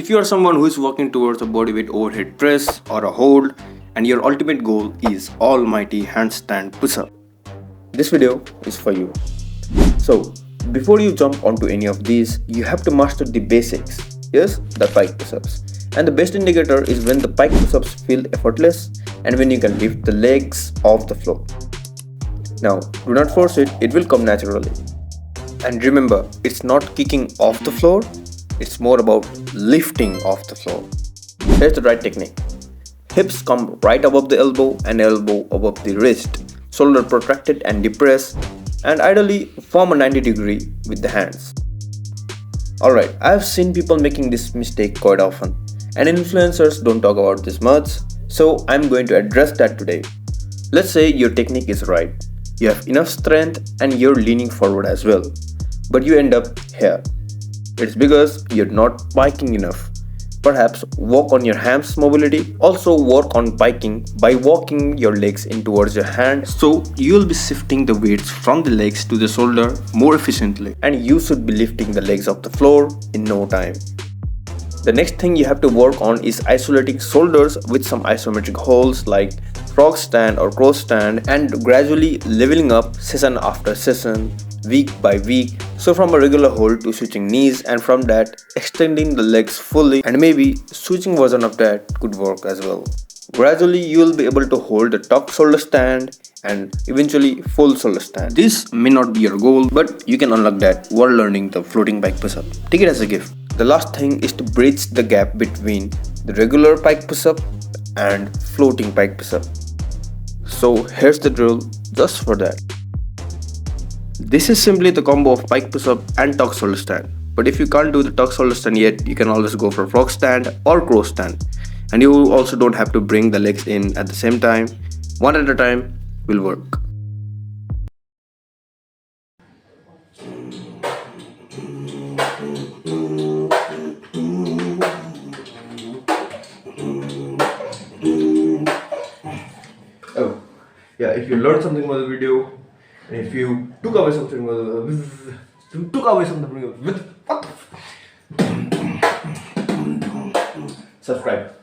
If you are someone who is working towards a bodyweight overhead press or a hold, and your ultimate goal is almighty handstand push-up, this video is for you. So, before you jump onto any of these, you have to master the basics. Yes, the pike push-ups. And the best indicator is when the pike push-ups feel effortless and when you can lift the legs off the floor. Now, do not force it, it will come naturally. And remember, it's not kicking off the floor, it's more about lifting off the floor. Here's the right technique. Hips come right above the elbow and elbow above the wrist. Shoulder protracted and depressed, and ideally form a 90 degree with the hands. Alright, I have seen people making this mistake quite often, and influencers don't talk about this much, so I'm going to address that today. Let's say your technique is right, you have enough strength and you're leaning forward as well, but you end up here. It's because you're not piking enough. Perhaps work on your ham's mobility. Also work on piking by walking your legs in towards your hand, so you'll be shifting the weights from the legs to the shoulder more efficiently, and you should be lifting the legs off the floor in no time. The next thing you have to work on is isolating shoulders with some isometric holds like frog stand or cross stand, and gradually leveling up session after session, week by week. So from a regular hold to switching knees, and from that extending the legs fully, and maybe switching version of that could work as well. Gradually you will be able to hold the tucked shoulder stand and eventually full shoulder stand. This may not be your goal, but you can unlock that while learning the floating pike push-up. Take it as a gift. The last thing is to bridge the gap between the regular pike push-up and floating pike push-up. So here's the drill just for that. This is simply the combo of pike push-up and tuck shoulder stand. But if you can't do the tuck shoulder stand yet, you can always go for frog stand or cross stand. And you also don't have to bring the legs in at the same time. One at a time will work. Oh, yeah, if you learned something from the video, and if you took away something subscribe.